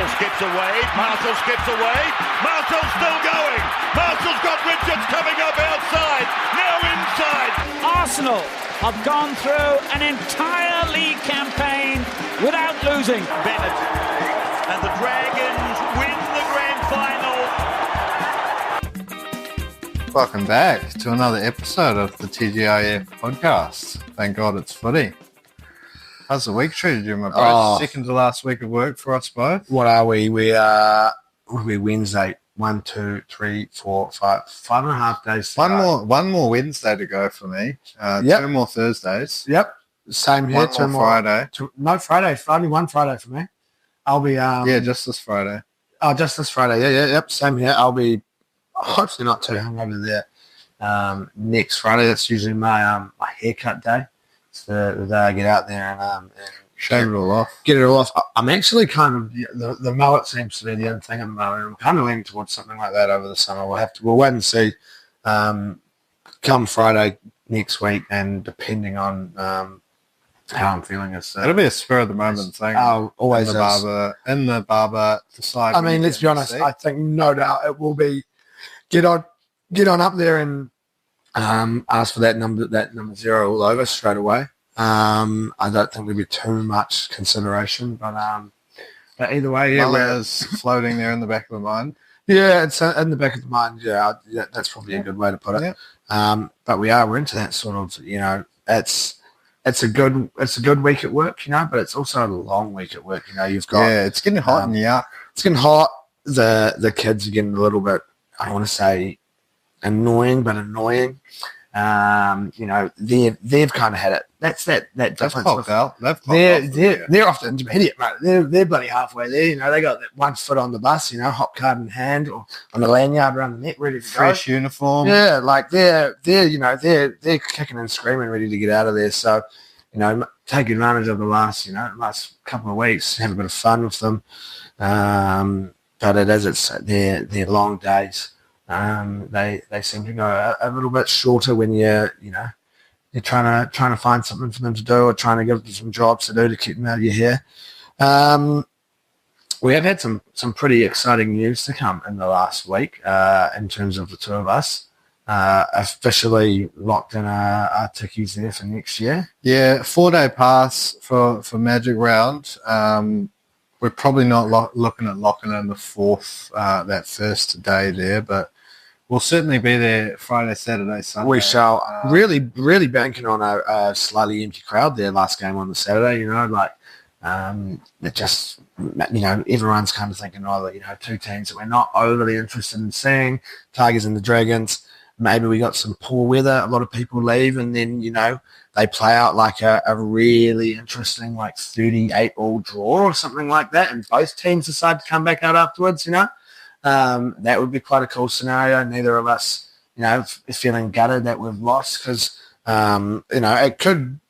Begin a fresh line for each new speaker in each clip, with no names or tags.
Marshall skips away. Marshall skips away. Marshall's still going. Marshall's got Richards coming up outside. Now inside.
Arsenal have gone through an entire league campaign without losing.
Bennett and the Dragons win the grand final.
Welcome back to another episode of the TGIF podcast. Thank God it's footy. How's the week treated you, my bro? Second to last week of work for us both.
What are we? We are Wednesday. 1, 2, 3, 4, 5. 5.5 days.
One more Wednesday to go for me.
Yep.
2 more Thursdays.
Yep. Same here.
One more Friday.
No, Friday. Only one Friday for me. I'll be
just this Friday.
Oh, just this Friday. Yeah. Yep. Same here. I'll be hopefully not too hungover there. Next Friday. That's usually my haircut day. It's the day I get out there and
shave it all off.
Get it all off. I'm actually kind of the mullet seems to be the other thing at the moment. I'm kind of leaning towards something like that over the summer. We'll wait and see. Come Friday next week, and depending on how I'm feeling, it'll
be a spur of the moment thing.
Always
in the barber decide.
I mean, let's be honest. I think no doubt it will be get on up there and ask for that number 0 all over straight away. I don't think there'll be too much consideration, but either way, yeah,
is floating there in the back of the mind.
Yeah, it's in the back of the mind. Yeah, that's probably a good way to put it. Yeah. But we're into that sort of, it's a good week at work, but it's also a long week at work. You've got
it's getting hot and
it's getting hot. The kids are getting a little bit, I don't want to say annoying, but annoying. They've kind of had it. That's that difference. They're off to intermediate, mate. They're bloody halfway there. They got that 1 foot on the bus, hot card in hand or on the lanyard around the neck, ready to go.
Fresh uniform.
Yeah, like they're kicking and screaming, ready to get out of there. So, take advantage of the last couple of weeks, have a bit of fun with them. But they're long days. They seem to go a little bit shorter when you're trying to find something for them to do or trying to give them some jobs to do to keep them out of your hair. We have had some pretty exciting news to come in the last week in terms of the two of us. Officially locked in our tickies there for next year.
Yeah, 4-day pass for Magic Round. We're probably not looking at locking in the fourth, that first day there, but we'll certainly be there Friday, Saturday, Sunday.
We shall. Really banking on a slightly empty crowd there last game on the Saturday, it just, everyone's kind of thinking either, two teams that we're not overly interested in seeing, Tigers and the Dragons. Maybe we got some poor weather. A lot of people leave and then, they play out like a really interesting, 38-all draw or something like that. And both teams decide to come back out afterwards, That would be quite a cool scenario. Neither of us, is feeling gutted that we've lost because, it could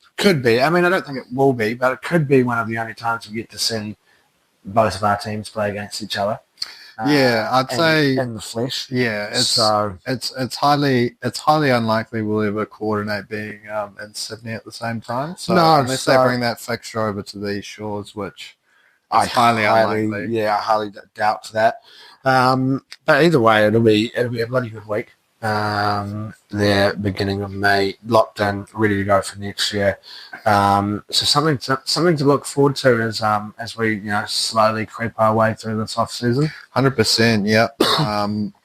be. I mean, I don't think it will be, but it could be one of the only times we get to see both of our teams play against each other.
I'd say
in the flesh.
Yeah, it's highly unlikely we'll ever coordinate being in Sydney at the same time. So unless they bring that fixture over to these shores, which is highly unlikely.
Yeah, I highly doubt that. But either way, it'll be a bloody good week. They're beginning of May, locked in, ready to go for next year. So something to look forward to as we slowly creep our way through this off season.
100%, yeah.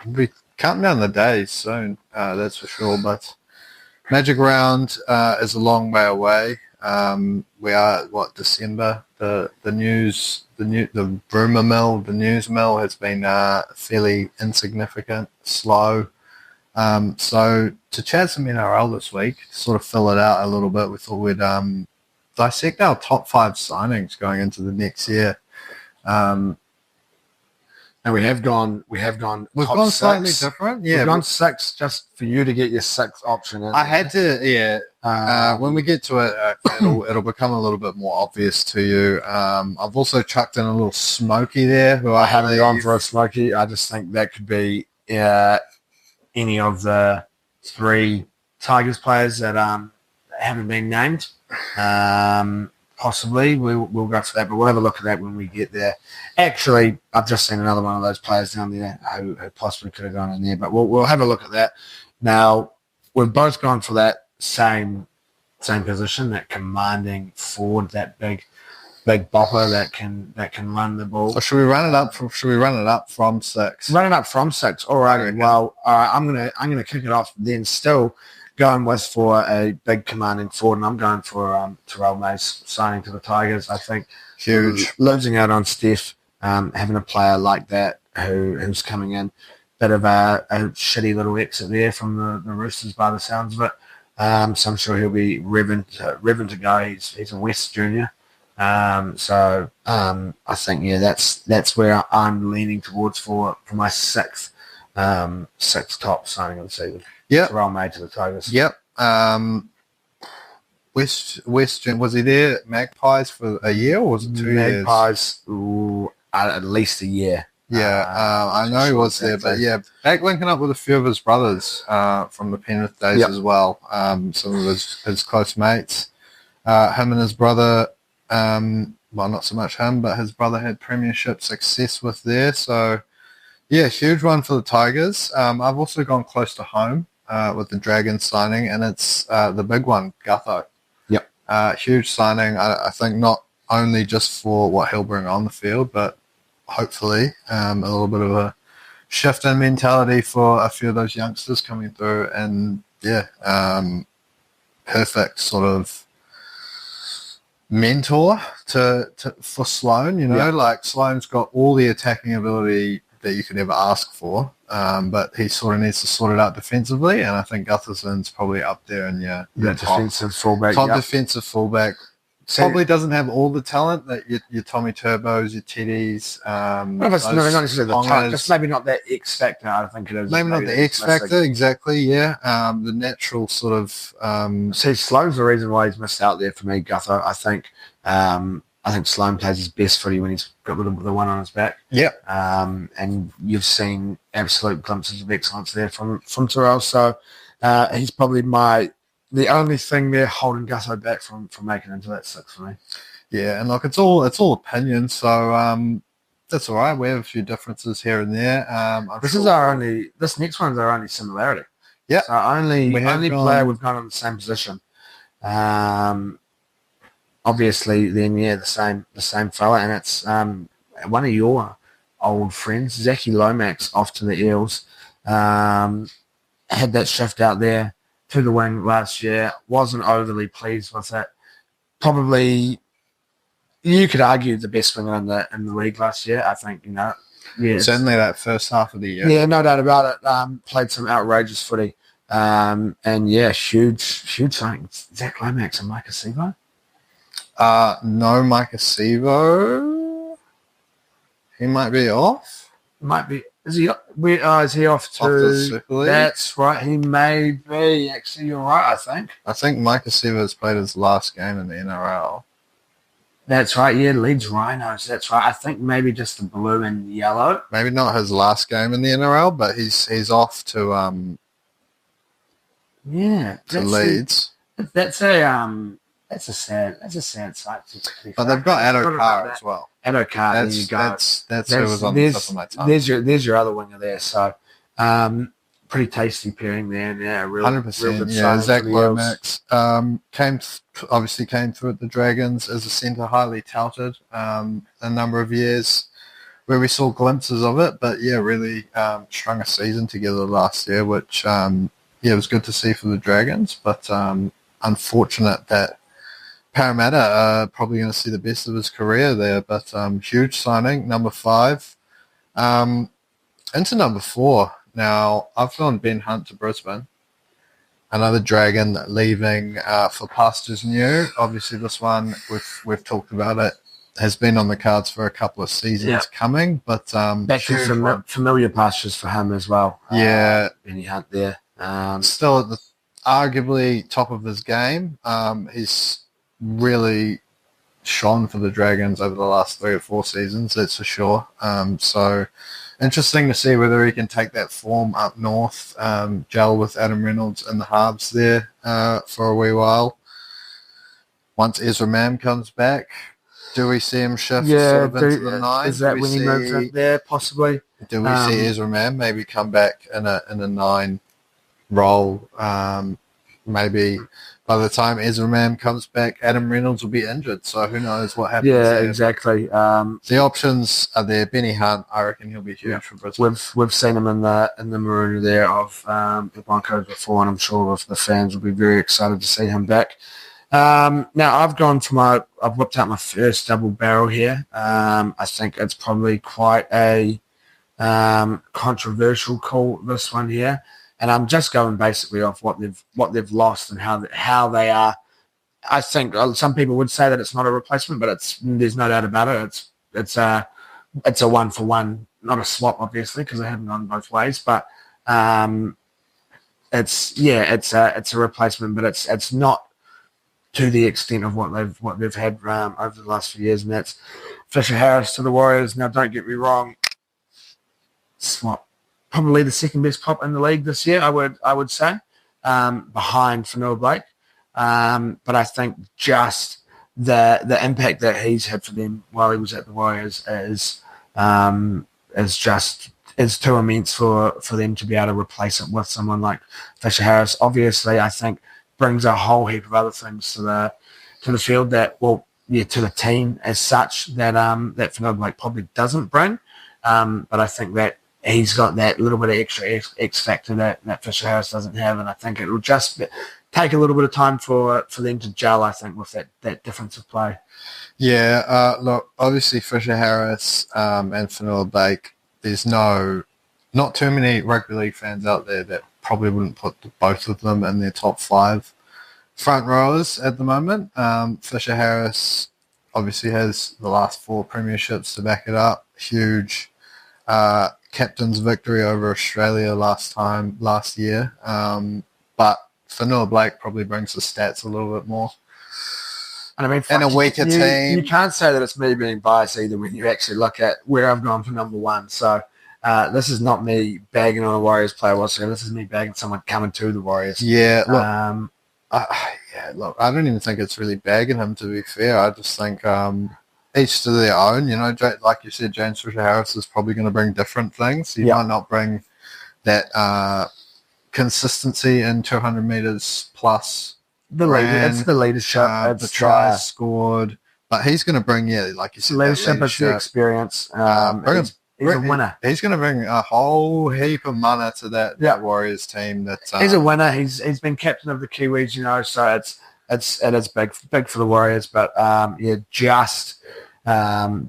We'll be counting down the days soon, that's for sure. But Magic Round is a long way away. We are December. The rumor mill, the news mill has been fairly insignificant, slow. So to chat some NRL this week, to sort of fill it out a little bit, we thought we'd dissect our top 5 signings going into the next year.
And we've gone
slightly different. Yeah,
we've gone 6 just for you to get your 6th option in.
I had to, yeah. When we get to it, it'll become a little bit more obvious to you. I've also chucked in a little Smokey there. Who I haven't
gone for a Smokey. I just think that could be any of the 3 Tigers players that haven't been named. possibly. We'll go for that, but we'll have a look at that when we get there. Actually, I've just seen another one of those players down there who possibly could have gone in there, but we'll have a look at that. Now, we've both gone for that same position, that commanding forward, that big bopper that can run the ball.
Or should we run it up from 6?
Run it up from 6. All right. Well, all right. I'm gonna kick it off. Then still going with for a big commanding forward, and I'm going for Terrell Mace signing to the Tigers. I think
Huge.
Losing out on Steph, having a player like that who's coming in, bit of a shitty little exit there from the Roosters by the sounds of it. So I'm sure he'll be revving to go. He's a West junior. So I think that's where I'm leaning towards for my sixth top signing of the season.
Yep.
Terrell May to the Tigers.
Yep. West was he there at Magpies for a year or was it 2 years?
Magpies, at least a year.
Yeah, I know he was there, but yeah, back linking up with a few of his brothers from the Penrith days as well. Some of his close mates. Him and his brother, well, not so much him, but his brother had premiership success with there. So, yeah, huge one for the Tigers. I've also gone close to home with the Dragons signing, and it's the big one, Gutho. Yep. Huge signing, I think, not only just for what he'll bring on the field, but hopefully a little bit of a shift in mentality for a few of those youngsters coming through, and perfect sort of mentor for Sloan. Like Sloan's got all the attacking ability that you could ever ask for, but he sort of needs to sort it out defensively, and I think Gutherson's probably up there in your
defensive fullback,
defensive fullback. Probably doesn't have all the talent that your Tommy Turbos, your Teddies.
Not necessarily the talent, just maybe not that X factor. I think it is.
Maybe not the X factor, exactly. Yeah, the natural sort of.
See, Sloan's the reason why he's missed out there for me, Gutho. I think Sloan plays his best footy when he's got the one on his back.
Yeah.
And you've seen absolute glimpses of excellence there from Terrell. So he's probably the only thing there holding Gutho back from making into that 6 for me.
Yeah, and look, it's all opinion, so that's all right. We have a few differences here and there.
This next one's our only similarity.
Yeah,
so only player we've gone on the same position. Obviously, then the same fella, and it's one of your old friends, Zachy Lomax, off to the Eels. Had that shift out there to the wing last year, wasn't overly pleased with it. Probably, you could argue the best winger in the league last year. I think
certainly that first half of the year.
Yeah, no doubt about it. Played some outrageous footy, and huge signing. Zach Lomax and Micah Sevo.
No, Micah Sevo. He might be off.
Might be. Is he off to
the Super League?
That's right. He may be. Actually, you're right, I think.
Micah Sevo has played his last game in the NRL.
That's right. Yeah, Leeds Rhinos. That's right. I think maybe just the blue and yellow.
Maybe not his last game in the NRL, but he's off to Leeds.
That's a sad sight.
But they've got Addo Carr as well.
Addo Carr, there you go.
That's who was on the top of my tongue.
There's your other winger there. So, pretty tasty pairing there. Yeah,
100%. Yeah, Zach Lomax came through at the Dragons as a centre, highly touted a number of years, where we saw glimpses of it. But yeah, really strung a season together last year, which it was good to see for the Dragons. But unfortunate that Parramatta are probably going to see the best of his career there, but huge signing, number 5. Into number 4. Now, I've gone Ben Hunt to Brisbane. Another Dragon leaving for pastures new. Obviously, this one, we've talked about it, has been on the cards for a couple of seasons coming, but
back to some familiar pastures for him as well.
Yeah.
Benny Hunt there.
Still at the arguably top of his game. He's really shone for the Dragons over the last 3 or 4 seasons, that's for sure. So interesting to see whether he can take that form up north, gel with Adam Reynolds and the halves there for a wee while. once Ezra Mam comes back, do we see him shift sort of into the 9?
Is that when he moves in there, possibly?
Do we see Ezra Mam maybe come back in a 9 role? Maybe by the time Ezra Mam comes back, Adam Reynolds will be injured. So who knows what happens
Yeah,
there.
exactly.
The options are there. Benny Hunt, I reckon he'll be huge for Brisbane.
We've seen him in the maroon there of the Broncos before, and I'm sure the fans will be very excited to see him back. Now I've whipped out my first double barrel here. I think it's probably quite a controversial call, this one here, and I'm just going basically off what they've lost and how they are. I think some people would say that it's not a replacement, but there's no doubt about it. It's a 1-for-1, not a swap, obviously, because they haven't gone both ways. But it's a replacement, but it's not to the extent of what they've had over the last few years, and that's Fisher Harris to the Warriors. Now, don't get me wrong, swap probably the second best prop in the league this year. I would say behind Fanua Blake, but I think just the impact that he's had for them while he was at the Warriors is too immense for them to be able to replace it with someone like Fisher Harris. Obviously, I think brings a whole heap of other things to the field to the team as such that Fanua Blake probably doesn't bring. But I think that he's got that little bit of extra X factor that Fisher Harris doesn't have, and I think it will just take a little bit of time for them to gel, I think, with that difference of play.
Yeah, look, obviously Fisher Harris and Fanua Blake, there's not too many rugby league fans out there that probably wouldn't put both of them in their top 5 front rowers at the moment. Fisher Harris obviously has the last 4 premierships to back it up. Huge captain's victory over Australia last year. But Fanua Blake probably brings the stats a little bit more.
And I mean,
and a weaker team.
You can't say that it's me being biased either when you actually look at where I've gone for number 1. So this is not me bagging on a Warriors player whatsoever. This is me bagging someone coming to the Warriors.
Yeah, look, I don't even think it's really bagging him, to be fair. I just think each to their own. You know, like you said, James Fisher Harris is probably going to bring different things. He might not bring that consistency in 200 meters plus.
It's the leadership.
The tries scored. But he's going to bring, like you said,
leadership. It's the experience. He's a winner.
He's going to bring a whole heap of mana to that Warriors team.
He's a winner. He's been captain of the Kiwis, so it is big for the Warriors. But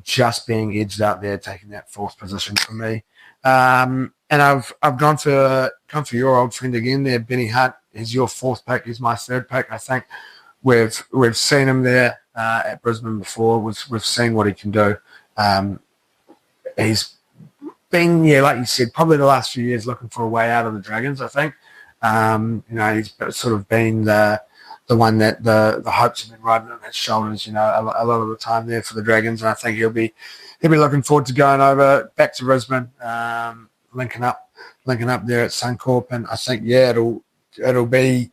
just being edged out there, taking that 4th position for me. And I've gone for your old friend again there, Benny Hunt. He's your 4th pick. He's my 3rd pick. I think we've seen him there at Brisbane before. We've seen what he can do. He's been, like you said, probably the last few years looking for a way out of the Dragons, I think. He's sort of been the one that the hopes have been riding on his shoulders, a lot of the time there for the Dragons. And I think he'll be looking forward to going over back to Brisbane, linking up there at Suncorp. And I think, it'll be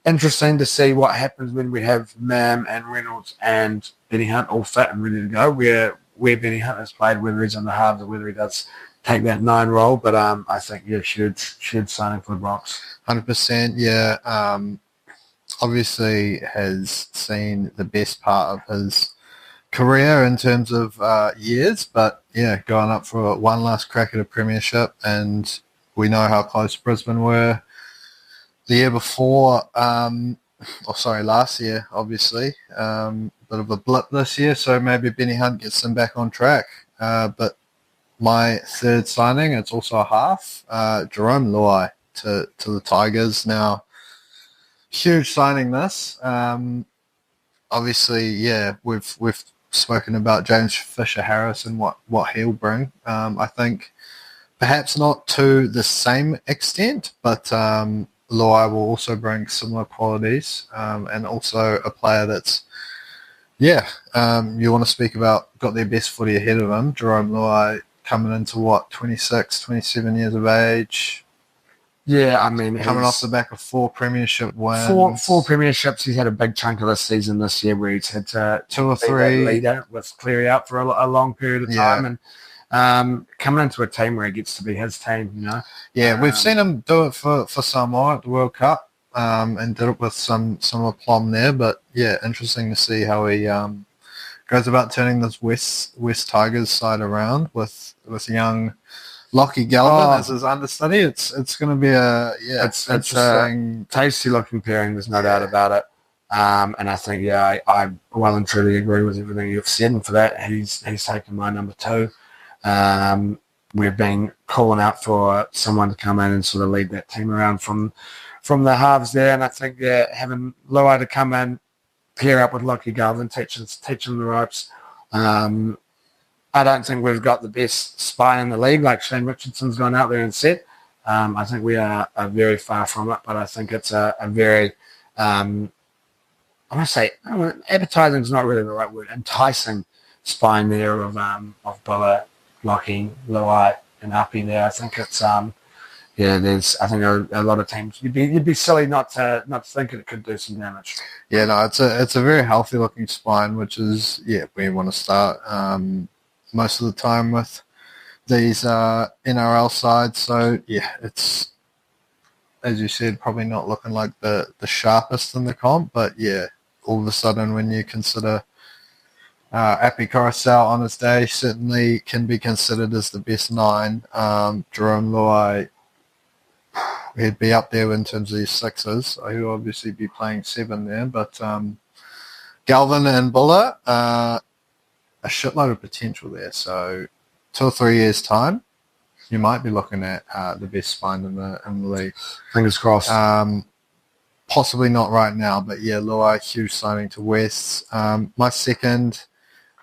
interesting to see what happens when we have Mam and Reynolds and Benny Hunt all fit and ready to go. Where Benny Hunt has played, whether he's on the halves or whether he does take that 9 role. But I think, should signing for the Bronx.
100%, yeah. Obviously has seen the best part of his career in terms of years. But, going up for one last crack at a premiership. And we know how close Brisbane were the year before. Last year, obviously. Bit of a blip this year, so maybe Benny Hunt gets them back on track. But my 3rd signing, it's also a half, Jerome Luai to the Tigers. Now, huge signing this. Obviously, we've spoken about James Fisher Harris and what he'll bring. I think perhaps not to the same extent, but Luai will also bring similar qualities, and also a player that's you want to speak about got their best footy ahead of him. Jerome Luai coming into 26, 27 years of age.
Yeah, I mean,
coming off the back of 4 premiership wins.
Four premierships. He's had a big chunk of the season this year where he's had to
2 or
be that
3
leader with Cleary out for a long period of time, and coming into a team where he gets to be his team, you know.
Yeah, we've seen him do it for Samoa at the World Cup, and did it with some aplomb there. But yeah, interesting to see how he goes about turning this West Tigers side around with young Lockie Galvin as his understudy. It's going to be it's interesting,
tasty looking pairing. There's no doubt about it. And I think I well and truly agree with everything you've said. And for that, he's taken my number 2. We've been calling out for someone to come in and sort of lead that team around from the halves there. And I think having Luai to come in, pair up with Lockie Galvin, teach him the ropes. I don't think we've got the best spine in the league, like Shane Richardson's gone out there and said. I think we are very far from it, but I think it's a very, I want to say, appetizing is not really the right word, enticing spine there of Buller, Lockie, Luai, and Uppy there. I think it's, there's, I think a lot of teams, you'd be silly not to think it could do some damage.
Yeah, no, it's a very healthy looking spine, which is, where you want to start. Most of the time with these NRL sides. So, it's, as you said, probably not looking like the sharpest in the comp. But, all of a sudden when you consider Api Coruscant on his day, certainly can be considered as the best 9. Jerome Luai, he'd be up there in terms of his 6s. He'll obviously be playing 7 there. But Galvin and Buller, a shitload of potential there. So 2 or 3 years' time, you might be looking at the best spine in the league.
Fingers crossed.
Possibly not right now, but Luai, huge signing to West. My second,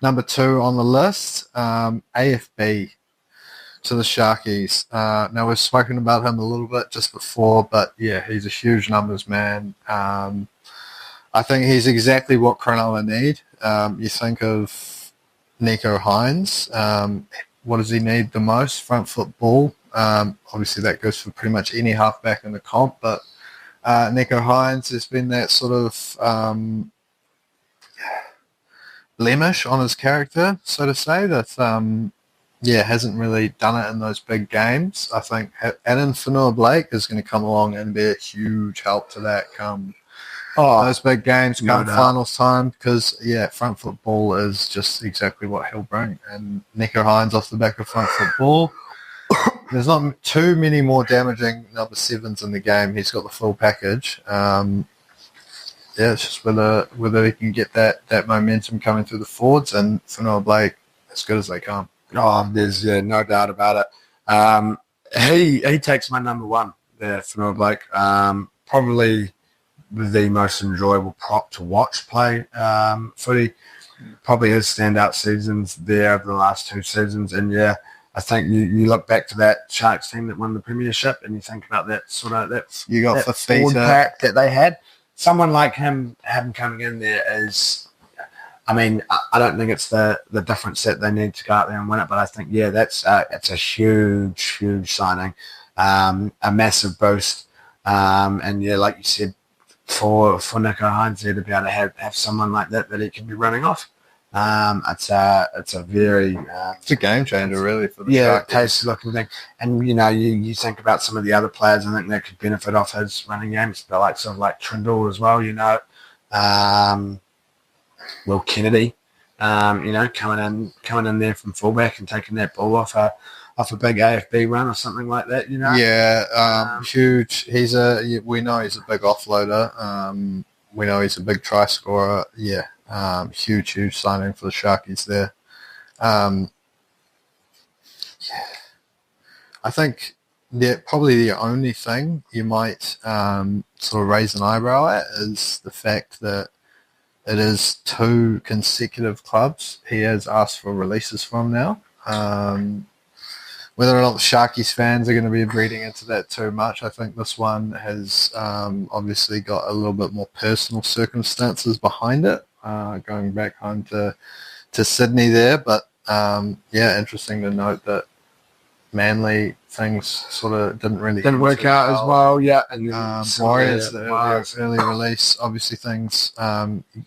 number 2 on the list, AFB to the Sharkies. Now, we've spoken about him a little bit just before, but he's a huge numbers man. I think he's exactly what Cronulla need. You think of Nico Hines. What does he need the most? Front foot ball. Obviously, that goes for pretty much any halfback in the comp, but Nico Hines has been that sort of blemish on his character, so to say, that hasn't really done it in those big games. I think Adam Fanua-Blake is going to come along and be a huge help to that come those big games, come finals time, because front foot ball is just exactly what he'll bring. And Nico Hines off the back of front foot ball, there's not too many more damaging number 7s in the game. He's got the full package. It's just whether he can get that momentum coming through the forwards, and Fanua-Blake as good as they come.
There's no doubt about it. He takes my number 1 there, Fanua-Blake. Probably the most enjoyable prop to watch play footy. Probably his standout seasons there over the last 2 seasons. And I think you look back to that Sharks team that won the premiership, and you think about that sort of that
you got
that forward pack that they had. Someone like him coming in there is, I mean, I don't think it's the difference that they need to go out there and win it, but I think it's a huge signing, a massive boost, and like you said, for Nico Hines there to be able to have someone like that he can be running off. It's a very
it's a game changer really for the Sharkies.
Tasty looking thing. And you think about some of the other players I think that could benefit off his running games, the likes of like Trindle as well, Will Kennedy, coming in there from fullback and taking that ball off a big AFB run or something like that,
huge. We know he's a big offloader. We know he's a big try scorer. Huge signing for the Sharkies there. I think probably the only thing you might sort of raise an eyebrow at is the fact that it is 2 consecutive clubs he has asked for releases from now. Whether or not the Sharkies fans are going to be reading into that too much, I think this one has obviously got a little bit more personal circumstances behind it, going back home to Sydney there. But interesting to note that Manly things sort of didn't
work out as well. Yeah, and then
Warriors, the early release, obviously things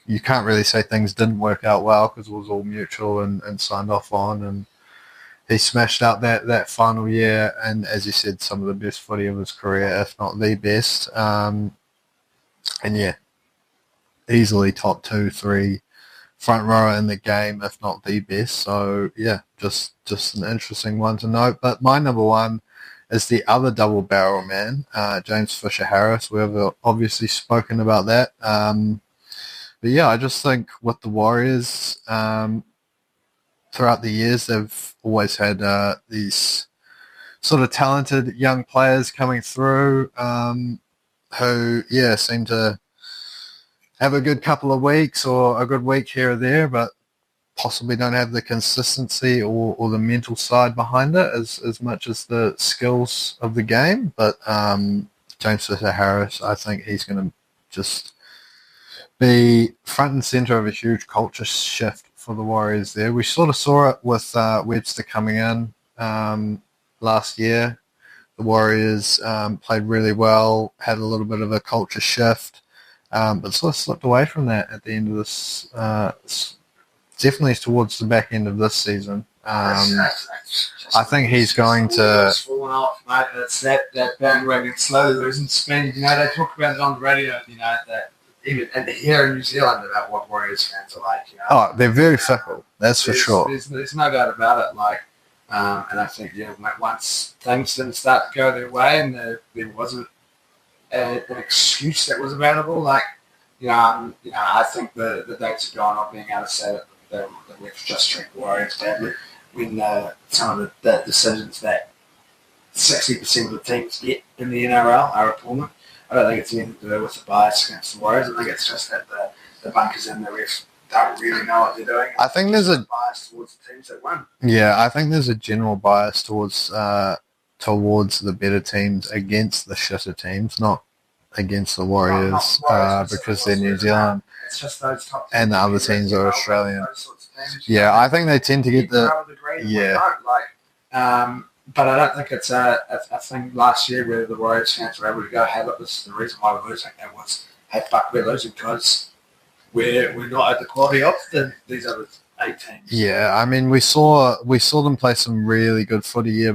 you can't really say things didn't work out well because it was all mutual and signed off on, and he smashed out that final year, and as you said, some of the best footy of his career, if not the best. And yeah, easily top 2, 3 front rower in the game, if not the best. So yeah, just an interesting one to note. But my number one is the other double barrel man, James Fisher-Harris. We've obviously spoken about that. But yeah, I just think with the Warriors, throughout the years, they've always had these sort of talented young players coming through who, yeah, seem to have a good couple of weeks or a good week here or there, but possibly don't have the consistency or the mental side behind it as much as the skills of the game. But James Fisher-Harris, I think he's going to just be front and centre of a huge culture shift for the Warriors there. We sort of saw it with Webster coming in last year. The Warriors played really well, had a little bit of a culture shift. But sort of slipped away from that at the end of this, definitely towards the back end of this season. I think he's going to...
falling off, mate. It's that bandwagon slowly losing speed. You know, they talk about it on the radio, you know, that even here in New Zealand about what Warriors fans are like, you know.
Oh, they're very fickle, that's for sure.
There's no doubt about it. Like, and I think, yeah, once things didn't start to go their way and there wasn't an excuse that was available, like, I think the dates are gone of being able to say that we've just treated Warriors badly when some of the decisions that 60% of the teams get in the NRL are appalling. I don't think it's anything to do with the bias against the Warriors. I think it's just that the bunkers in the refs don't really know what they're doing.
I think there's a
bias towards the teams that won.
Yeah, I think there's a general bias towards the better teams against the shitter teams, not against the Warriors, because they're New Zealand.
It's just those top teams,
and the other teams are Australian.
Yeah,
I think they tend to get the
but I don't think it's a thing last year where the Warriors fans were able to go, hey, look, this is the reason why we're losing. It was, hey, fuck, we're losing because we're not at the quality of these other 8 teams.
Yeah, I mean, we saw them play some really good footy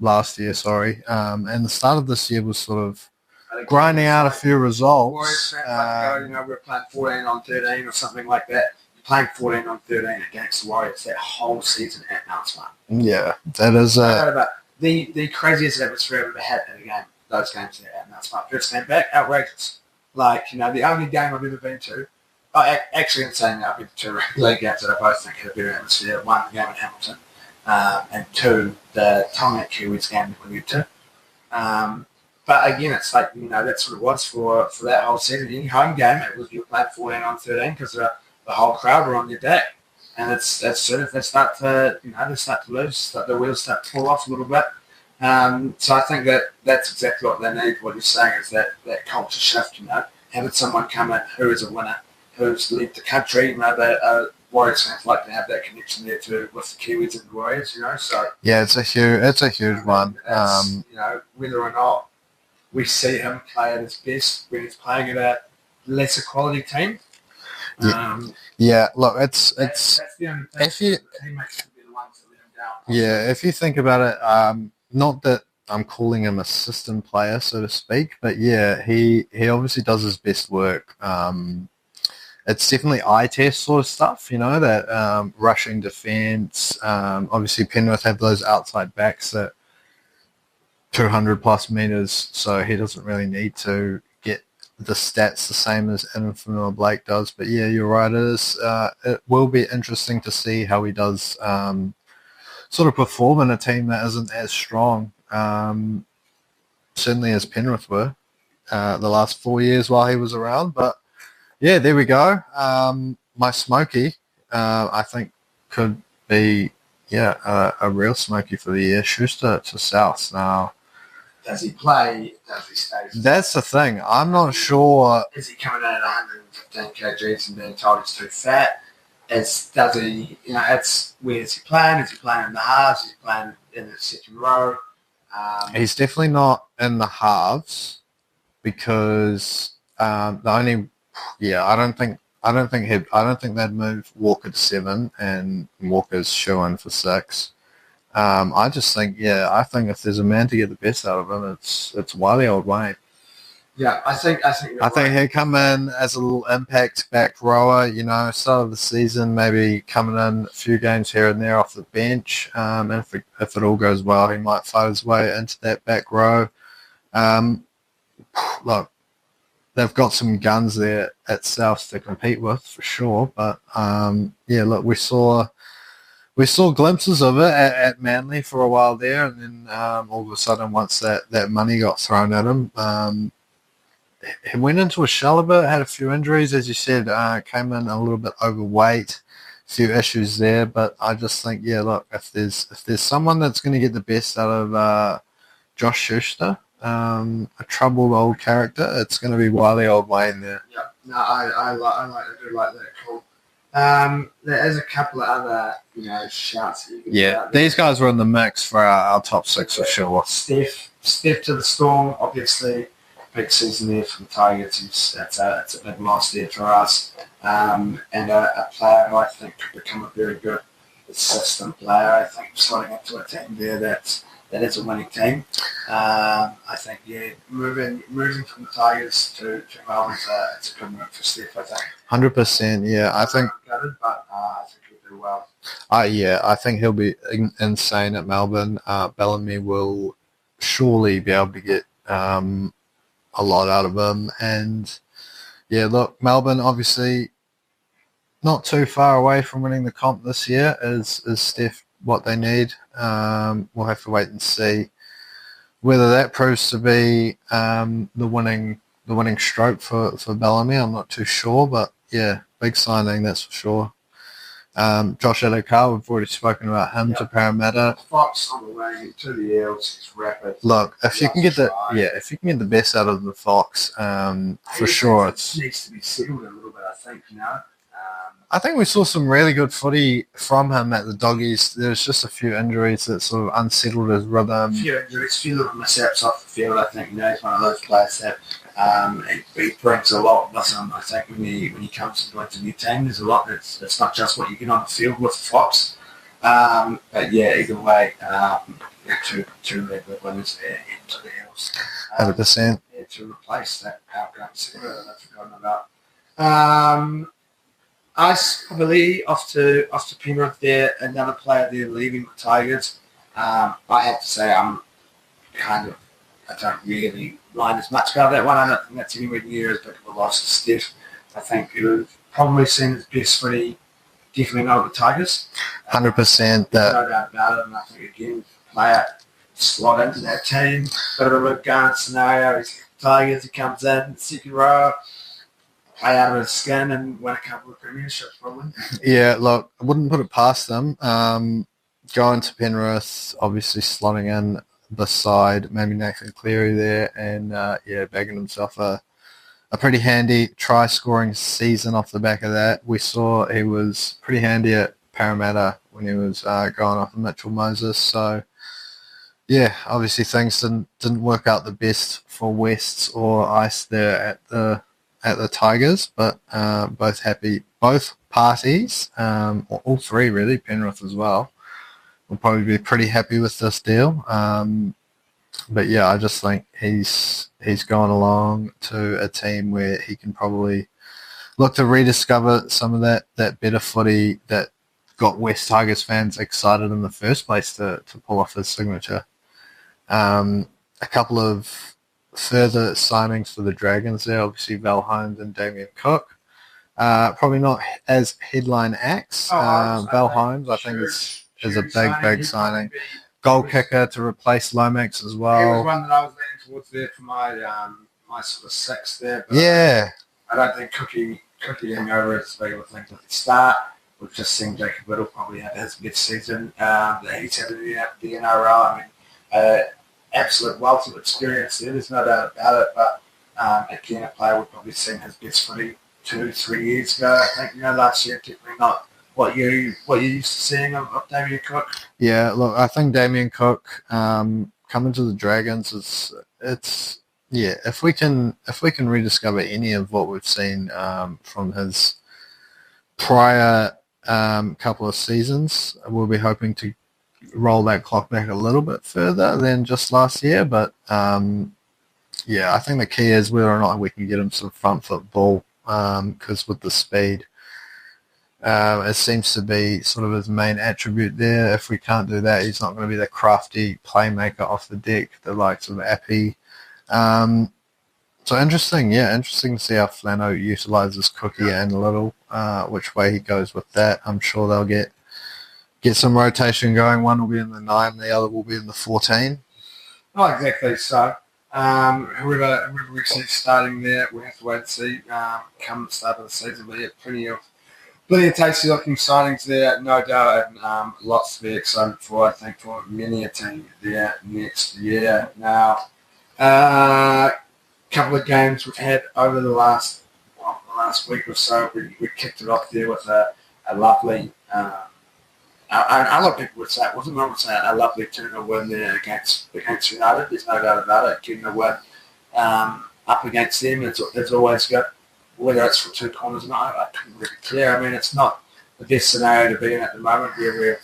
last year, sorry. And the start of this year was sort of grinding out a few results.
Warriors fans we're playing 14 on 13 or something like that. You're playing 14 on 13 against the Warriors that whole season at Mount Smart.
Yeah, that is
the craziest atmosphere I've ever had in a game. Those games at Mount Smart. First game back, outrageous. Like, the only game I've ever been to, actually in saying that, I've been to 2 Rugby League games that I both think had a better atmosphere. 1, the game in Hamilton, and 2, the Tonga Kiwis game that we went to. But again, it's like, that's what it was for that whole season. Any home game, it was you played 14 on 13 because the whole crowd were on your back. And that's sort of, they start to lose, the wheels start to fall off a little bit. So I think that's exactly what they need. What you're saying is that culture shift, having someone come in who is a winner, who's led the country, the Warriors fans like to have that connection there too with the Kiwis and the Warriors, So
yeah, it's a huge one.
Whether or not we see him play at his best when he's playing at a lesser quality team.
Look, it's
that's the only thing.
If you
teammates can be the ones that let him down.
Yeah, if you think about it, not that I'm calling him a system player, so to speak, but yeah, he obviously does his best work. It's definitely eye test sort of stuff, that rushing defense. Obviously, Penrith have those outside backs that 200 plus meters, so he doesn't really need to get the stats the same as Infinite Blake does. But yeah, you're right. It will be interesting to see how he does sort of perform in a team that isn't as strong, certainly as Penrith were the last 4 years while he was around. But yeah, there we go. My Smokey, I think, could be a real Smokey for the year. Schuster to South now.
Does he play? Does he stay?
That's the thing. I'm not sure.
Is he coming in at 115 kgs and being told he's too fat? does he, it's where is he playing? Is he playing in the halves? Is he playing in the second row?
He's definitely not in the halves because I don't think they'd move Walker to 7 and Walker's shoo-in for 6. I just think, I think if there's a man to get the best out of him, it's Wily Old Wayne.
Yeah, I think
he'd come in as a little impact back rower, start of the season, maybe coming in a few games here and there off the bench. And if it all goes well, he might fight his way into that back row. Look, they've got some guns there at South to compete with for sure. But look, we saw glimpses of it at Manly for a while there, and then all of a sudden, once that money got thrown at him, he went into a shell a bit, had a few injuries, as you said, came in a little bit overweight, a few issues there. But I just think, look, if there's someone that's going to get the best out of Josh Schuster, a troubled old character, it's going to be Wily Old Wayne there.
Yeah, no, I do like that call. There is a couple of other, shouts.
These guys were in the mix for our top 6 for sure.
Steph to the Storm, obviously. Big season there for the Tigers. It's a big loss there for us. And a player who I think could become a very good assistant player. I think slotting into a team there that is a winning team. I think, moving from the Tigers to Melbourne, it's a good move for Steph, I think.
100%, yeah. I think
he'll do well.
I think he'll be insane at Melbourne. Bellamy will surely be able to get a lot out of him. And look, Melbourne obviously not too far away from winning the comp this year. Is Steph what they need? We'll have to wait and see whether that proves to be the winning stroke for Bellamy. I'm not too sure, but big signing, that's for sure. Josh Adokar, we've already spoken about him to Parramatta.
Fox on the way to the Eels, he's rapid.
Look, if you can get the best out of the Fox, for sure, it
needs to be settled a little bit. I think
I think we saw some really good footy from him at the Doggies. There's just a few injuries that sort of unsettled his rhythm.
A few injuries, a few little mishaps off the field. I think he's one of those players that he brings a lot with him. I think when he comes to join a new team, there's a lot it's not just what you get on the field with the Fox. But either way, two really good winners there into the Hills.
100%.
To replace that outgoing center that I've forgotten about. Ice probably off to Penrith there, another player there leaving the Tigers. I have to say I don't really mind as much about that one. I don't think that's anywhere near as big of a loss as Steph. I think it would probably seen his best footy definitely not the Tigers.
100%.
No doubt about it. And I think again, player slot into that team. Bit of a Luke Garnett scenario. He's Tigers, he comes in, second row, play out of his skin and win a couple of premierships probably.
Yeah, look, I wouldn't put it past them. Going to Penrith, obviously slotting in beside maybe Nathan Cleary there and bagging himself a pretty handy try-scoring season off the back of that. We saw he was pretty handy at Parramatta when he was going off of Mitchell Moses. So, obviously things didn't work out the best for Wests or Ice there at the Tigers, but both parties, all three really, Penrith as well, will probably be pretty happy with this deal. But I just think he's gone along to a team where he can probably look to rediscover some of that better footy that got West Tigers fans excited in the first place to pull off his signature. A couple of further signings for the Dragons there, obviously Val Holmes and Damien Cook. Probably not as headline acts. Val Holmes, I think, is a big signing. Goal kicker to replace Lomax as well.
He was one that I was leaning towards there for my sort of six there. But I don't think Cookie getting over as big of a thing at the start. We've just seen Jacob Whittle probably have his best season that he's had in the NRL. I mean, absolute wealth of experience there. There's no doubt about it. But again, a player we've probably seen his best footy 2-3 years ago. I think last year definitely not what you used to seeing of Damien Cook?
Yeah, look, I think Damien Cook coming to the Dragons it's yeah. If we can rediscover any of what we've seen from his prior couple of seasons, we'll be hoping to roll that clock back a little bit further than just last year. But yeah, I think the key is whether or not we can get him some front foot ball, because with the speed, it seems to be sort of his main attribute there. If we can't do that, he's not going to be the crafty playmaker off the deck, the likes of Appy. So interesting to see how Flano utilises Cookie and Little, which way he goes with that. I'm sure they'll get some rotation going. One will be in the 9, the other will be in the 14.
Not exactly so. Whoever we see starting there, we have to wait and see. Come the start of the season, but yeah, plenty of tasty looking signings there, no doubt, and lots to be excited for, I think, for many a team there next year. Now, couple of games we've had over the last week or so. We kicked it off there with a lovely, a lot of people would say it wasn't. I would say a lovely 2-0 win there against United. There's no doubt about it. Getting a win up against them, it's always good. Whether it's from 2 corners or not, I couldn't really care. I mean, it's not the best scenario to be in at the moment. We're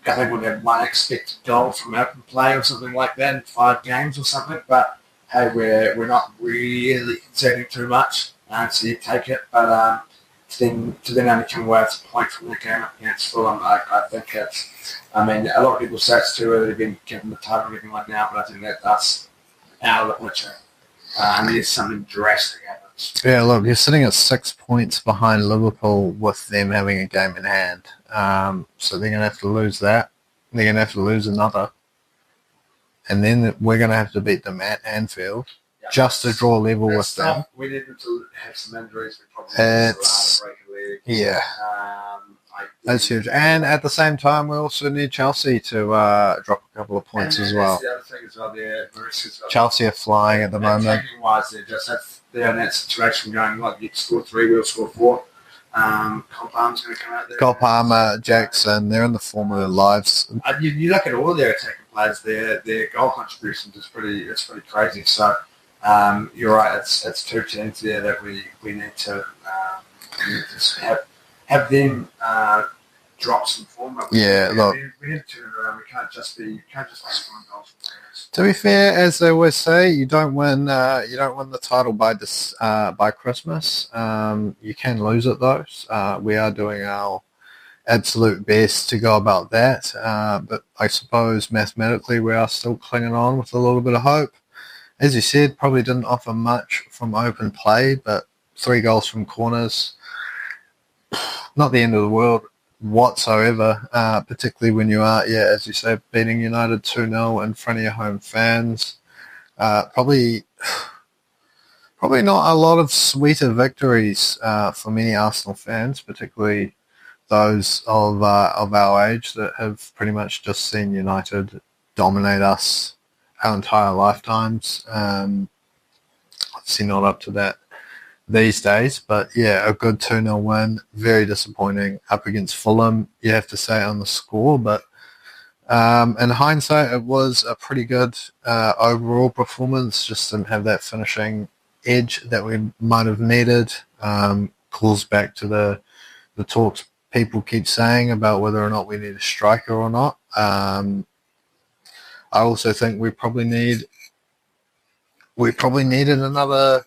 I think we have 1 expected goal from open play or something like that in 5 games or something. But hey, we're not really conceding too much, so you take it. But to then only come away with a point from the game against Fulham, I think it's. I mean, a lot of people say it's too early to be given the title or anything like now, but I think that's out of the picture. There's something drastic happens.
Yeah, look, you're sitting at 6 points behind Liverpool with them having a game in hand. So they're going to have to lose that. They're going to have to lose another. And then we're going to have to beat them at Anfield just to draw level with them.
We need them to have some injuries. We probably
break a leg. Yeah. That's huge. And at the same time, we also need Chelsea to drop a couple of points as well.
The other thing as well there,
Chelsea are flying at the moment.
Wise, they're in that situation going, like, you score 3, we'll score 4. Cole Palmer's going to come out there.
Cole Palmer, Jackson, they're in the form of their lives.
You look at all their attacking players, their goal contributions is pretty crazy. So you're right, it's 2 teams there that we need to have them drop some form.
Yeah, look.
We need to turn it around. We can't just be scoring goals from players.
To be fair, as they always say, you don't win the title by Christmas. You can lose it though. We are doing our absolute best to go about that. But I suppose mathematically we are still clinging on with a little bit of hope. As you said, probably didn't offer much from open play, but 3 goals from corners. Not the end of the world whatsoever, particularly when you are, as you say, beating United 2-0 in front of your home fans. Probably not a lot of sweeter victories for many Arsenal fans, particularly those of our age that have pretty much just seen United dominate us our entire lifetimes. Obviously not up to that these days, but yeah, a good 2-0 win. Very disappointing up against Fulham, you have to say, on the score, but in hindsight it was a pretty good overall performance. Just didn't have that finishing edge that we might have needed. Calls back to the talks people keep saying about whether or not we need a striker or not. I also think we probably needed another,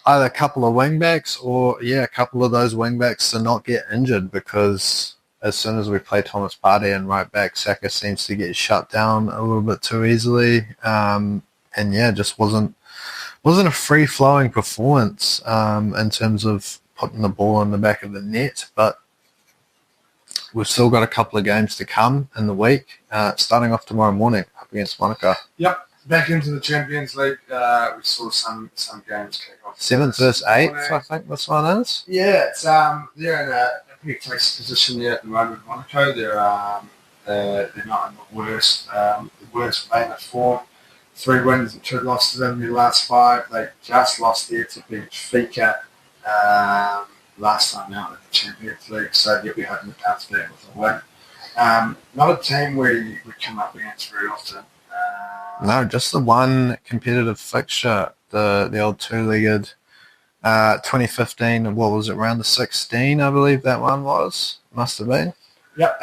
either a couple of wingbacks or a couple of those wingbacks to not get injured, because as soon as we play Thomas Partey and right back, Saka seems to get shut down a little bit too easily. Just wasn't a free flowing performance in terms of putting the ball in the back of the net. But we've still got a couple of games to come in the week, starting off tomorrow morning up against Monaco.
Yep. Back into the Champions League, we saw some games kick off.
7th versus 8th, I think this one is.
Yeah, it's they're in a pretty close position there at the moment. Monaco, they're not in the worst vein of form. 3 wins and 2 losses in their last 5. They just lost there to Benfica last time out in the Champions League, so you'll be hoping to bounce back with a win. Not a team we come up against very often.
No, just the one competitive fixture, the old two-legged 2015, what was it, round of 16, I believe that one was. Must have been.
Yep,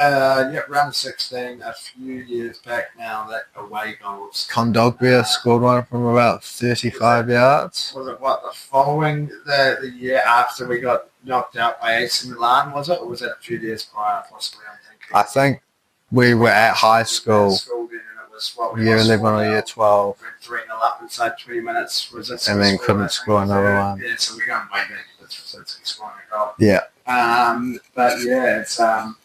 round of 16, a few years back now, that away goals.
Kondogbia scored one from about 35 yards.
Was it the following, the year after we got knocked out by AC Milan, was it? Or was it a few years prior, possibly, I'm thinking?
I think we were at high school. Year 11 or year 12.
3-0 up inside 20 minutes.
And then couldn't score another one.
Yeah, so we're going way back. That's scoring a goal.
Yeah.
But yeah, it's a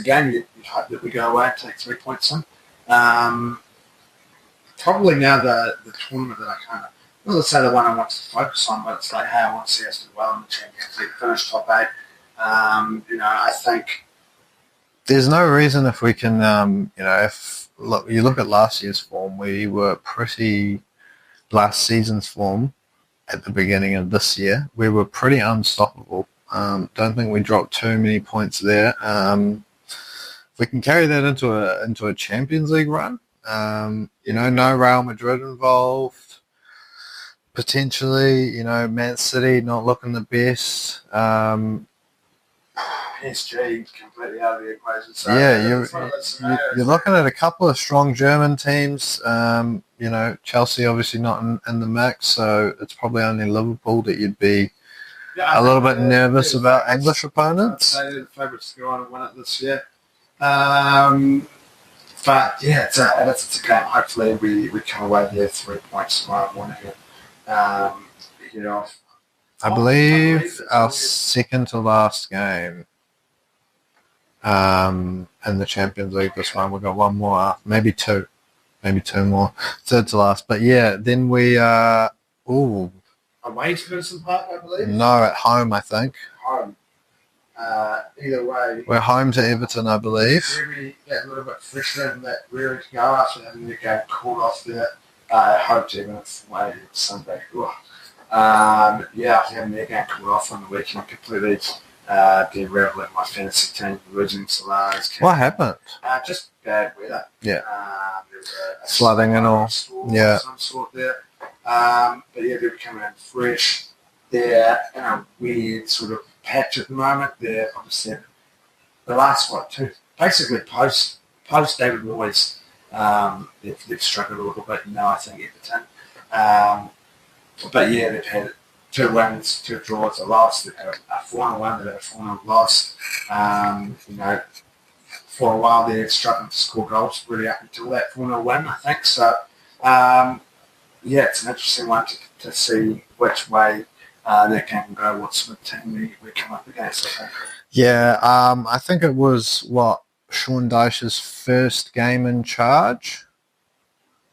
game you'd hope that we go away and take 3 points in. Probably now the tournament that I kind of, well, let's say the one I want to focus on, but it's like, hey, I want to see us do well in the Champions League, finish top 8. I think
there's no reason if we can, if you look at last year's form, we were last season's form at the beginning of this year, we were pretty unstoppable. Don't think we dropped too many points there. If we can carry that into a Champions League run, no Real Madrid involved, potentially, Man City not looking the best.
PSG completely out of the equation. So
you're looking at a couple of strong German teams. Chelsea obviously not in the mix, so it's probably only Liverpool that you'd be a little bit nervous about English opponents.
I'd say they're the favourites to go on and win it this year. But yeah, it's a game. Hopefully we come away there 3 points tomorrow morning.
I believe our second to last game in the Champions League this one. We've got one more, maybe two more, third to last. But yeah, then we
away to Vincent Park, I believe.
No, at home, I think.
Home. Either way,
we're home to Everton, I believe.
Maybe get a little bit fresher and that ready to go after having the game called off there. I hope to even it's away Sunday. Having their game called off on the weekend completely derailed my fantasy team, losing Solars.
What happened?
Just bad weather.
Yeah.
There was a
flooding and all. Yeah.
Of some sort there. But yeah, they're coming in fresh. They're in a weird sort of patch at the moment. They're obviously the last two, basically post David Moyes. They've struggled a little bit, I think Everton. But yeah, they've had 2 wins, 2 draws, a loss. They've had a 4-1, they've had a 4-0 loss. For a while they're struggling to score goals, really up until that 4-0 win, I think. So, it's an interesting one to see which way that game can go, what sort of team we come up against, I think. Yeah,
I think it was, Sean Dyche's first game in charge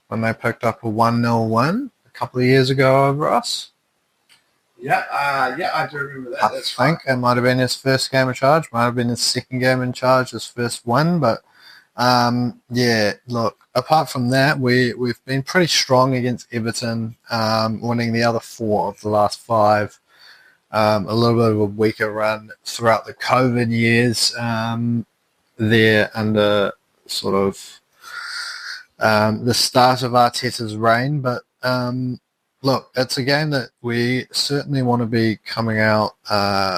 when they picked up a 1-0 win a couple of years ago over us.
Yeah, I do remember that.
I think it might have been his first game in charge, might have been his second game in charge, his first win, but look, apart from that, we've been pretty strong against Everton, winning the other 4 of the last 5. A little bit of a weaker run throughout the COVID years there under sort of the start of Arteta's reign, but look, it's a game that we certainly want to be coming out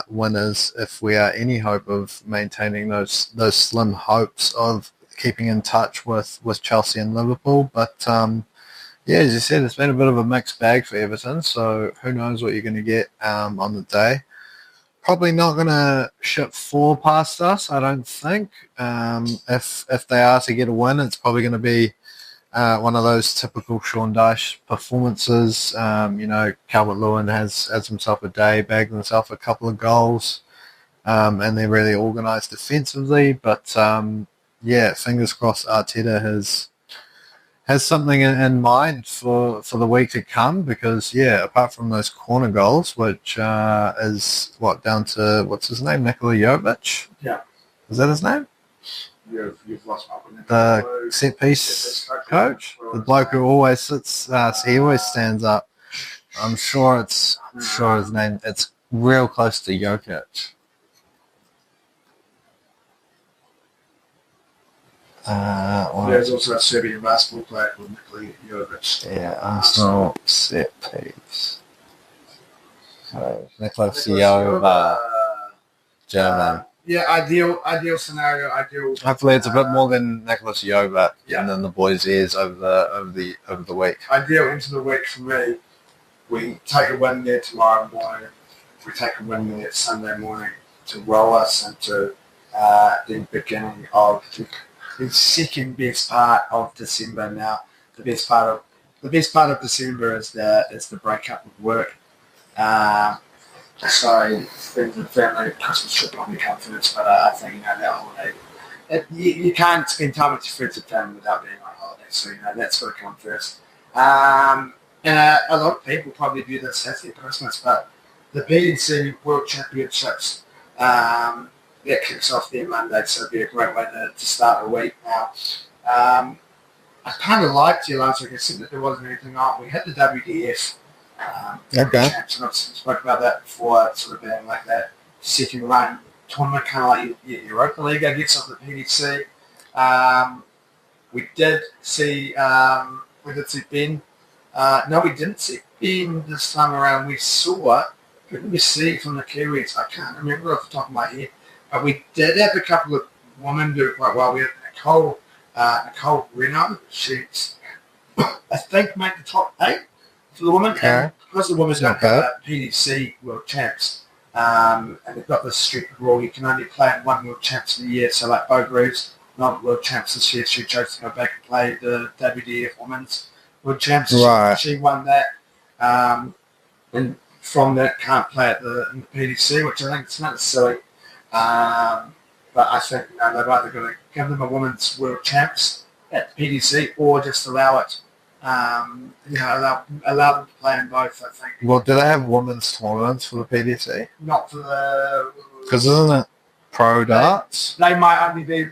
winners if we are any hope of maintaining those slim hopes of keeping in touch with Chelsea and Liverpool. But as you said, it's been a bit of a mixed bag for Everton, so who knows what you're going to get on the day. Probably not going to ship 4 past us, I don't think. If they are to get a win, it's probably going to be one of those typical Sean Dyche performances. Calvert-Lewin has himself a day, bagged himself a couple of goals, and they're really organised defensively. But fingers crossed Arteta has something in mind for the week to come, because apart from those corner goals, which is down to what's his name, Nikola Jovic?
Yeah,
is that his name?
You've lost my opinion.
The set piece coach, the bloke who always sits, he always stands up. I'm sure his name. It's real close to Jokic.
There's also a Serbian basketball player called Nikola Jovic.
Yeah, Arsenal set piece. So, Nicholas Jova, German.
Yeah, ideal scenario,
Hopefully, it's a bit more than Nicholas Jova
Yeah.
and then the boys' ears over the week.
Ideal into the week for me. We take a win there tomorrow morning. We take a win there Sunday morning to roll us into the beginning of the second best part of December now. The best part of December is the breakup of work. So friends and family, Christmas should probably come first, but I think that holiday. You can't spend time with your friends and family without being on holiday, so that's got to come first. And a lot of people probably view this as their Christmas, but the PDC World Championships that kicks off there Monday, so it'd be a great way to start the week now. I kind of liked you last week, except that there wasn't anything on. We had the WDF.
Okay.
Champs, and I've spoke about that before, sort of being like that second run tournament, kind of like your Europa League, I guess, of the PDC. We did see Ben. No, we didn't see Ben this time around. We saw, who did we see from the Kiwis? I can't remember off the top of my head. But we did have a couple of women do it quite well. We had Nicole Reno. She's, I think, made the top 8 for the women.
Okay.
And because the women don't
Okay.
have PDC World Champs, and they've got this strict rule, you can only play in one World Champs in a year. So like Bo Greaves, not World Champs this year, she chose to go back and play the WDF Women's World Champs.
Right.
She won that. And from that, can't play at in the PDC, which I think is not silly. But I think they've either got to give them a Women's World Champs at the PDC or just allow it. Allow them to play in both, I think.
Well, do they have women's tournaments for the PDC?
Not for the...
Because isn't it pro darts?
They might only be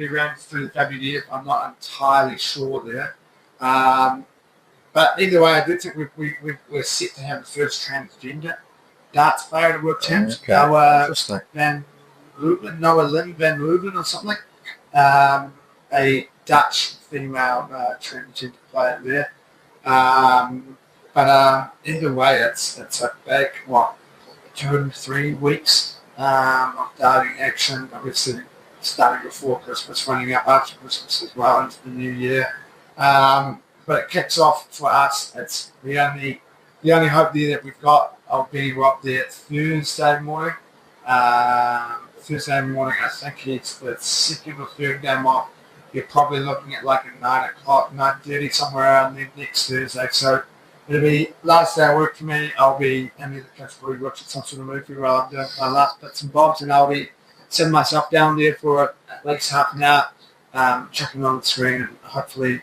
ranked through the WDF. I'm not entirely sure there. But either way, I do think we're set to have the first transgender darts player at the World Champs.
Okay. Interesting.
Noah Lynn Van Leuven or something. A Dutch female transgender player there. But either way, it's a big, 2 to 3 weeks of darting action. Obviously, starting before Christmas, running up after Christmas as well into the new year. But it kicks off for us. It's the only hope there that we've got. I'll be up there Thursday morning. I think it's the second or third game off. You're probably looking at like a 9 o'clock, 9:30, somewhere around there next Thursday. So it'll be last day of work for me. I'll be in the couch probably watching some sort of movie while I'm doing my last bits and bobs, and I'll be sitting myself down there for at least half an hour, checking on the screen and hopefully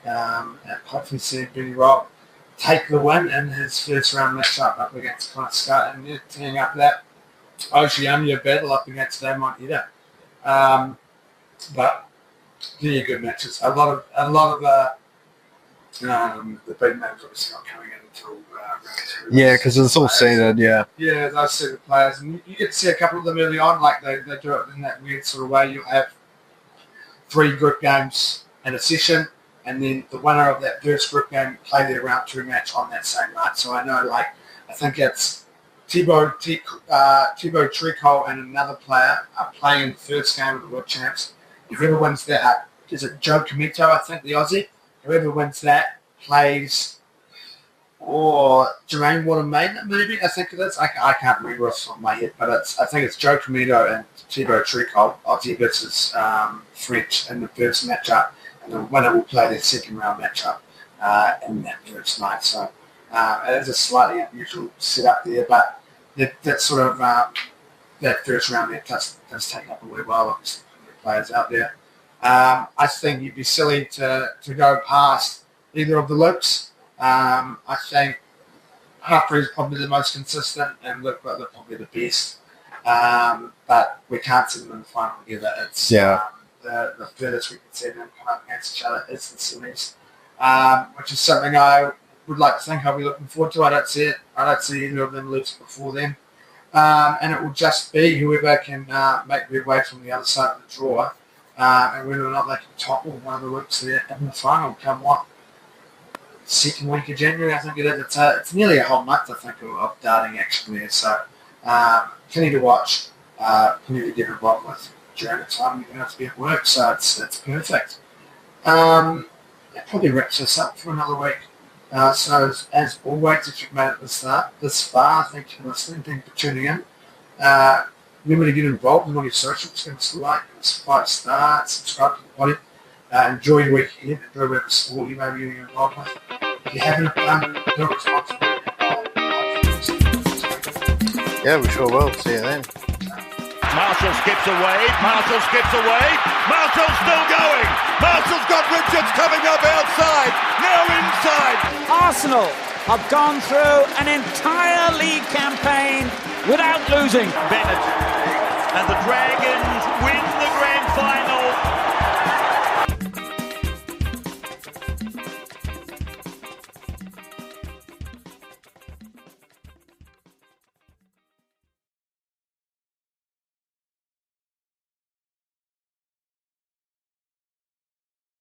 seeing Benny Rock take the win in his first round matchup up against Connor Scott, and they're teeing up that Oceania battle up against Damon Ida. But really good matches. A lot of the big names obviously not coming in until round 2.
Yeah, because it's all seeded, yeah.
Yeah, those seeded players. And you get to see a couple of them early on, like they do it in that weird sort of way. You'll have 3 group games in a session, and then the winner of that first group game play their round 2 match on that same night. So I know, I think it's Thibaut Tricot and another player are playing in the first game of the World Champs. Whoever wins that, is it Joe Comito, I think, the Aussie? Whoever wins that plays, or Jermaine Watermaiden, maybe, I think it is. I can't remember off the top of my head, but I think it's Joe Comito and Thibaut Tricot, Aussie versus French in the first matchup, and the winner will play their second round matchup in that first night. So it is a slightly unusual setup there, but that sort of that first round there does take up a wee while, obviously, for the players out there. I think you'd be silly to go past either of the Lukes. I think Harper is probably the most consistent, and Luke Butler probably the best. But we can't see them in the final together. It's the furthest we can see them come up against each other is the semis, which is something I would like to think I'll be looking forward to. I don't see either of them lose before then. and it will just be whoever can make their way from the other side of the draw, and whether or not they can topple one of the weeks there in the final. Come what? Second week of January, I think it is. It's nearly a whole month, I think, of darting action there. So, plenty to watch, plenty to get involved with during the time you're going to have to be at work. So it's perfect. That probably wraps us up for another week. So as always, if you've made it this far, thank you for listening, thank you for tuning in. Remember to get involved in all your socials, give us a like, give us a 5-star, subscribe to the body. Enjoy your week ahead, enjoy whatever sport you may be getting involved with. If you haven't done, do it responsibly.
Yeah, we sure will. See you then.
Marshall skips away. Marshall's still going. Marshall's got Richards coming up outside. Now inside.
Arsenal have gone through an entire league campaign without losing.
Bennett and the Dragons win the grand final.